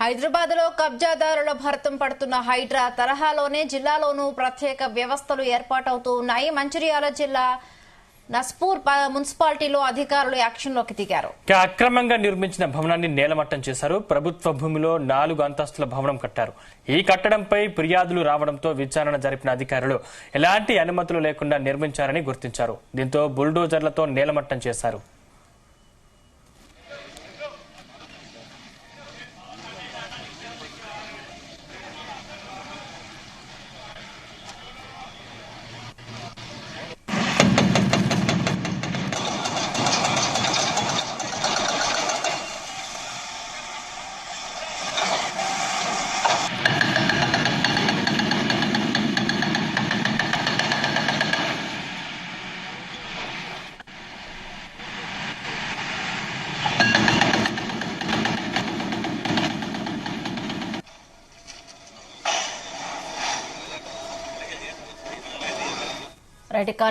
హైదరాబాద్ లో కబ్జాదారుల భరతం పడుతున్న హైడ్రా తరహాలోనే జిల్లాలోనూ ప్రత్యేక వ్యవస్థలు ఏర్పాటవుతూ ఉన్నాయి. మంచిర్యాల జిల్లా నస్పూర్ మున్సిపాలిటీలో అధికారులు యాక్షన్లోకి దిగారు. అక్రమంగా నిర్మించిన భవనాన్ని నేలమట్టం చేశారు. ప్రభుత్వ భూమిలో 4 అంతస్తుల భవనం కట్టారు. ఈ కట్టడంపై ఫిర్యాదులు రావడంతో విచారణ జరిపిన అధికారులు ఎలాంటి అనుమతులు లేకుండా నిర్మించారని గుర్తించారు. దీంతో బుల్డోజర్లతో నేలమట్టం చేశారు.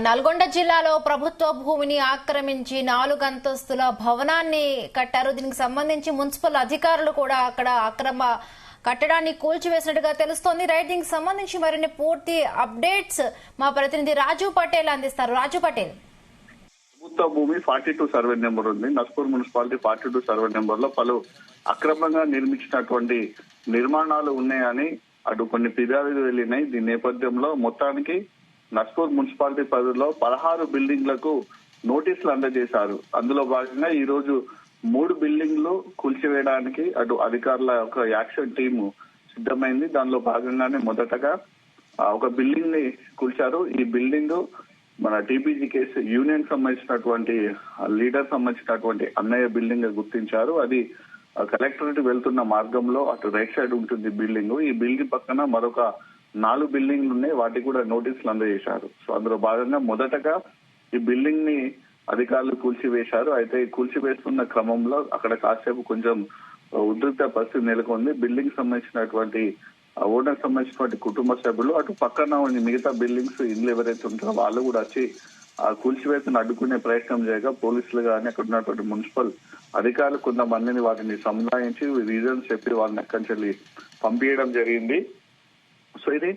నల్గొండ జిల్లాలో ప్రభుత్వ భూమిని ఆక్రమించి 4 అంతస్తుల భవనాన్ని కట్టారు. దీనికి సంబంధించి మున్సిపల్ అధికారులు కూడా అక్కడ అక్రమ కట్టడాన్ని కూల్చివేసినట్టుగా తెలుస్తోంది. దీనికి సంబంధించి మరిన్ని పూర్తి అప్డేట్స్ మా ప్రతినిధి రాజు పటేల్ అందిస్తారు. రాజు పటేల్, ప్రభుత్వ భూమి 42 సర్వే నెంబర్ ఉంది. నస్పూర్ మున్సిపాలిటీ 42 సర్వే నెంబర్ లో పలు అక్రమంగా నిర్మించినటువంటి నిర్మాణాలు ఉన్నాయని అటు కొన్ని ఫిర్యాదులు వెళ్లినాయి. దీని నేపథ్యంలో మొత్తానికి నస్పూర్ మున్సిపాలిటీ పరిధిలో 16 బిల్డింగ్లకు నోటీసులు అందజేశారు. అందులో భాగంగా ఈ రోజు 3 బిల్డింగ్లు కూల్చివేయడానికి అటు అధికారుల యొక్క యాక్షన్ టీము సిద్ధమైంది. దానిలో భాగంగానే మొదటగా ఒక బిల్డింగ్ ని కూల్చారు. ఈ బిల్డింగ్ మన టీపీజీ కేసు యూనియన్ సంబంధించినటువంటి లీడర్ సంబంధించినటువంటి అన్నయ్య బిల్డింగ్ గుర్తించారు. అది కలెక్టరేట్ వెళ్తున్న మార్గంలో అటు రైట్ సైడ్ ఉంటుంది బిల్డింగ్. ఈ బిల్డింగ్ పక్కన మరొక 4 బిల్డింగ్లు ఉన్నాయి. వాటికి కూడా నోటీసులు అందజేశారు. సో అందులో భాగంగా మొదటగా ఈ బిల్డింగ్ ని అధికారులు కూల్చివేశారు. అయితే ఈ కూల్చివేస్తున్న క్రమంలో అక్కడ కాసేపు కొంచెం ఉద్రిక్త పరిస్థితి నెలకొంది. బిల్డింగ్ సంబంధించినటువంటి ఓనర్ సంబంధించినటువంటి కుటుంబ సభ్యులు అటు పక్కన మిగతా బిల్డింగ్స్ ఇండ్లు ఎవరైతే ఉంటారో వాళ్ళు కూడా వచ్చి ఆ కూల్చివేతను అడ్డుకునే ప్రయత్నం చేయగా పోలీసులు కానీ అక్కడ ఉన్నటువంటి మున్సిపల్ అధికారులు కొంతమందిని వాటిని సంధాయించి రీజన్స్ చెప్పి వాళ్ళని అక్కడి నుంచి పంపించడం జరిగింది. సో ఇది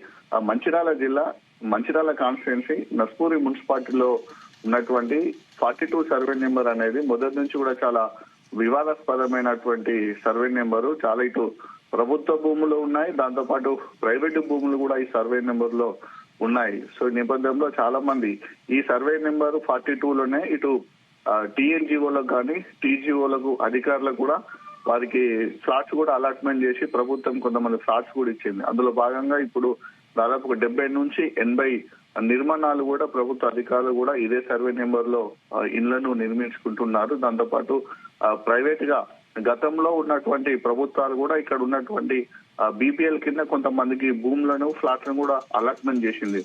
మంచిర్యాల జిల్లా మంచిర్యాల కాన్స్టిట్యుయెన్సీ నస్పూరి మున్సిపాలిటీలో ఉన్నటువంటి 42 సర్వే నెంబర్ అనేది మొదటి నుంచి కూడా చాలా వివాదాస్పదమైనటువంటి సర్వే నెంబరు. చాలా ఇటు ప్రభుత్వ భూములు ఉన్నాయి, దాంతో పాటు ప్రైవేటు భూములు కూడా ఈ సర్వే నెంబర్ లో ఉన్నాయి. సో ఈ నేపథ్యంలో చాలా మంది ఈ సర్వే నెంబర్ 42లోనే ఇటు టీఎన్జిఓలకు కానీ టీజీఓలకు అధికారులకు కూడా వారికి ఫ్లాట్స్ కూడా అలాట్మెంట్ చేసి ప్రభుత్వం కొంతమంది ఫ్లాట్స్ కూడా ఇచ్చింది. అందులో భాగంగా ఇప్పుడు దాదాపు 70 నుంచి 80 నిర్మాణాలు కూడా ప్రభుత్వ అధికారులు కూడా ఇదే సర్వే నెంబర్ లో ఇళ్లను నిర్మించుకుంటున్నారు. దాంతో పాటు ప్రైవేట్ గా గతంలో ఉన్నటువంటి ప్రభుత్వాలు కూడా ఇక్కడ ఉన్నటువంటి బీపీఎల్ కింద కొంతమందికి భూములను ఫ్లాట్లను కూడా అలాట్మెంట్ చేసింది.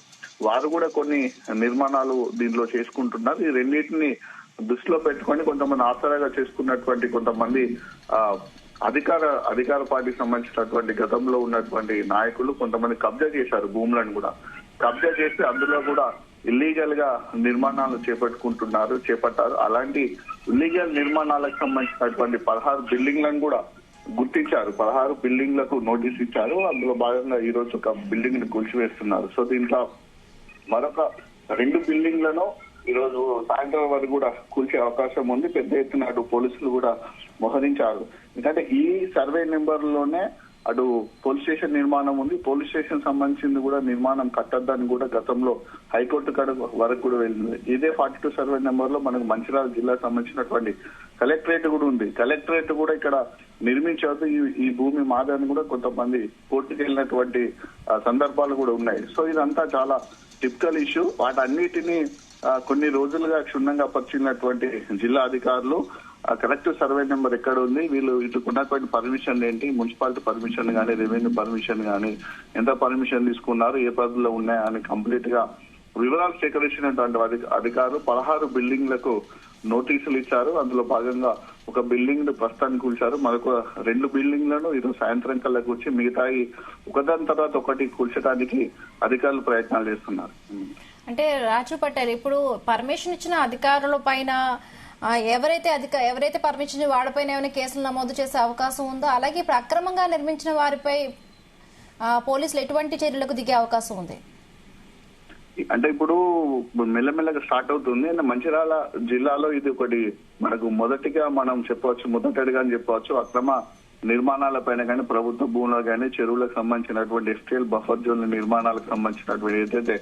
వారు కూడా కొన్ని నిర్మాణాలు దీనిలో చేసుకుంటున్నారు. ఈ రెండింటిని దృష్టిలో పెట్టుకొని కొంతమంది ఆసరాగా చేసుకున్నటువంటి కొంతమంది అధికార పార్టీకి సంబంధించినటువంటి గతంలో ఉన్నటువంటి నాయకులు కొంతమంది కబ్జా చేశారు. భూములను కూడా కబ్జా చేసి అందులో కూడా ఇల్లీగల్ గా నిర్మాణాలు చేపట్టారు. అలాంటి ఇల్లీగల్ నిర్మాణాలకు సంబంధించినటువంటి 16 బిల్డింగ్లను కూడా గుర్తించారు. 16 బిల్డింగ్లకు నోటీస్ ఇచ్చారు. అందులో భాగంగా ఈ రోజు ఒక బిల్డింగ్ ని కూల్చివేస్తున్నారు. సో దీంట్లో మరొక 2 బిల్డింగ్లను ఈ రోజు సాయంత్రం వరకు కూడా కూల్చే అవకాశం ఉంది. పెద్ద ఎత్తున అటు పోలీసులు కూడా మోహరించారు. ఎందుకంటే ఈ సర్వే నెంబర్ లోనే అటు పోలీస్ స్టేషన్ నిర్మాణం ఉంది. పోలీస్ స్టేషన్ సంబంధించింది కూడా నిర్మాణం కట్టద్దని కూడా గతంలో హైకోర్టు వరకు కూడా వెళ్ళింది. ఇదే 42 సర్వే నెంబర్ లో మనకు మంచిర్యాల జిల్లాకు సంబంధించినటువంటి కలెక్టరేట్ కూడా ఉంది. కలెక్టరేట్ కూడా ఇక్కడ నిర్మించవద్దు, ఈ భూమి మాదని కూడా కొంతమంది కోర్టుకు వెళ్ళినటువంటి సందర్భాలు కూడా ఉన్నాయి. సో ఇదంతా చాలా టిపికల్ ఇష్యూ. వాటన్నిటిని కొన్ని రోజులుగా క్షుణ్ణంగా పరిశీలినటువంటి జిల్లా అధికారులు కరెక్ట్ సర్వే నెంబర్ ఎక్కడ ఉంది, వీళ్ళు ఇటుకున్నటువంటి పర్మిషన్ ఏంటి, మున్సిపాలిటీ పర్మిషన్ కానీ రెవెన్యూ పర్మిషన్ కానీ ఎంత పర్మిషన్ తీసుకున్నారు, ఏ పరిధిలో ఉన్నాయా అని కంప్లీట్ గా వివరాలు సేకరించినటువంటి అధికారులు 16 బిల్డింగ్లకు నోటీసులు ఇచ్చారు. అందులో భాగంగా ఒక బిల్డింగ్ ను ప్రస్తుతానికి కూల్చారు. మరొక 2 బిల్డింగ్లను ఈరోజు సాయంత్రం కల్లా కూర్చి మిగతాయి ఒకదాని తర్వాత ఒకటి కూల్చడానికి అధికారులు ప్రయత్నాలు చేస్తున్నారు. అంటే రాజు పటేల్, ఇప్పుడు పర్మిషన్ ఇచ్చిన అధికారుల పైన ఎవరైతే పర్మిషన్ వాడిపైన ఏమైనా కేసులు నమోదు చేసే అవకాశం ఉందో, అలాగే ఇప్పుడు అక్రమంగా నిర్మించిన వారిపై పోలీసులు ఎటువంటి చర్యలకు దిగే అవకాశం ఉంది? అంటే ఇప్పుడు మెల్లమెల్లగా స్టార్ట్ అవుతుంది. మంచిర్యాల జిల్లాలో ఇది ఒకటి మనకు మొదటిగా మనం మొదటిగా అని చెప్పవచ్చు. అక్రమ నిర్మాణాల పైన కానీ, ప్రభుత్వ భూములకు కానీ, చెరువులకు సంబంధించినటువంటి ఎఫ్టీఎల్ బఫర్ జోన్ల నిర్మాణాలకు సంబంధించినటువంటి ఏదైతే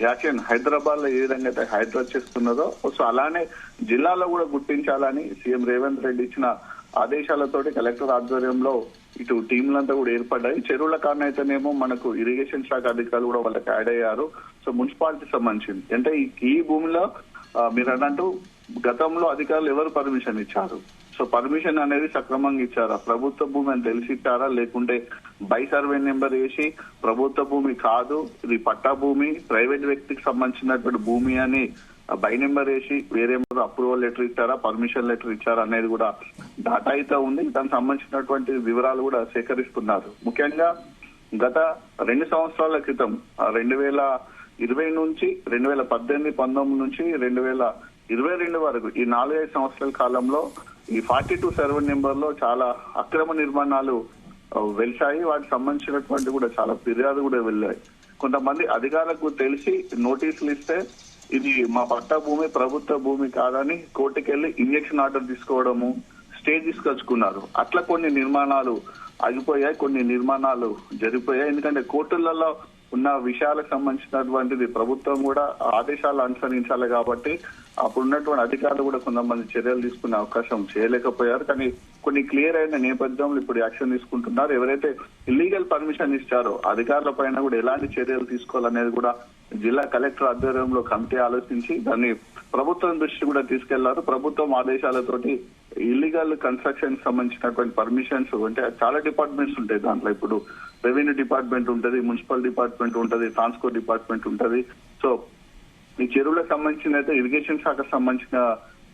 యాక్షన్ హైదరాబాద్ లో ఏ విధంగా అయితే హైదరాబాద్ చేస్తున్నదో, సో అలానే జిల్లాలో కూడా గుర్తించాలని సీఎం రేవంత్ రెడ్డి ఇచ్చిన ఆదేశాలతోటి కలెక్టర్ ఆధ్వర్యంలో ఇటు టీంలంతా కూడా ఏర్పడ్డాయి. చెరువుల కారణం అయితేనేమో మనకు ఇరిగేషన్ శాఖ అధికారులు కూడా వాళ్ళకి యాడ్ అయ్యారు. సో మున్సిపాలిటీ సంబంధించింది అంటే ఈ భూమిలో మీరు అన్నట్టు గతంలో అధికారులు ఎవరు పర్మిషన్ ఇచ్చారు? సో పర్మిషన్ అనేది సక్రమంగా ఇచ్చారా? ప్రభుత్వ భూమి అని తెలిసి ఇచ్చారా? లేకుంటే బై సర్వే నెంబర్ వేసి ప్రభుత్వ భూమి కాదు, ఇది పట్టా భూమి, ప్రైవేట్ వ్యక్తికి సంబంధించినటువంటి భూమి అని బై నెంబర్ వేసి వేరే అప్రూవల్ లెటర్ ఇచ్చారా, పర్మిషన్ లెటర్ ఇచ్చారా అనేది కూడా డాటా అయితే ఉంది. దానికి సంబంధించినటువంటి వివరాలు కూడా సేకరిస్తున్నారు. ముఖ్యంగా గత 2 సంవత్సరాల క్రితం 2020 నుంచి 2018, 19 నుంచి 2022 వరకు ఈ 4-5 సంవత్సరాల కాలంలో ఈ 42 సర్వే నెంబర్ లో చాలా అక్రమ నిర్మాణాలు వెలిశాయి. వాటికి సంబంధించినటువంటి కూడా చాలా ఫిర్యాదు కూడా వెళ్ళాయి. కొంతమంది అధికారులకు తెలిసి నోటీసులు ఇస్తే ఇది మా పట్టా భూమి, ప్రభుత్వ భూమి కాదని కోర్టుకి వెళ్లి ఇంజక్షన్ ఆర్డర్ తీసుకోవడము, స్టే తీసుకొచ్చుకున్నారు. అట్లా కొన్ని నిర్మాణాలు ఆగిపోయాయి, కొన్ని నిర్మాణాలు జరిగిపోయాయి. ఎందుకంటే కోర్టులలో ఉన్న విషయాలకు సంబంధించినటువంటిది ప్రభుత్వం కూడా ఆదేశాలు అనుసరించాలి కాబట్టి అప్పుడు ఉన్నటువంటి అధికారులు కూడా కొంతమంది చర్యలు తీసుకునే అవకాశం చేయలేకపోయారు. కానీ కొన్ని క్లియర్ అయిన నేపథ్యంలో ఇప్పుడు యాక్షన్ తీసుకుంటున్నారు. ఎవరైతే ఇల్లీగల్ పర్మిషన్ ఇచ్చారో అధికారుల పైన కూడా ఎలాంటి చర్యలు తీసుకోవాలనేది కూడా జిల్లా కలెక్టర్ ఆధ్వర్యంలో కమిటీ ఆలోచించి దాన్ని ప్రభుత్వం దృష్టి కూడా తీసుకెళ్లారు. ప్రభుత్వం ఆదేశాలతోటి ఇల్లీగల్ కన్స్ట్రక్షన్ సంబంధించినటువంటి పర్మిషన్స్ అంటే చాలా డిపార్ట్మెంట్స్ ఉంటాయి. దాంట్లో ఇప్పుడు రెవెన్యూ డిపార్ట్మెంట్ ఉంటది, మున్సిపల్ డిపార్ట్మెంట్ ఉంటది, ట్రాన్స్పోర్ట్ డిపార్ట్మెంట్ ఉంటది. సో ఈ చెరువులకు సంబంధించిన అయితే ఇరిగేషన్ శాఖకు సంబంధించిన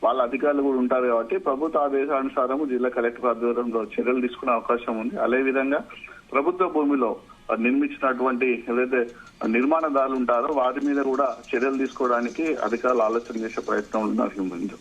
వాళ్ళ అధికారులు కూడా ఉంటారు కాబట్టి ప్రభుత్వ ఆదేశానుసారం జిల్లా కలెక్టర్ ఆధ్వర్యంలో చర్యలు తీసుకునే అవకాశం ఉంది. అదే విధంగా ప్రభుత్వ భూమిలో నిర్మించినటువంటి ఏదైతే నిర్మాణదారులు ఉంటారో వారి మీద కూడా చర్యలు తీసుకోవడానికి అధికారులు ఆలోచన చేసే ప్రయత్నం ఉన్నారు.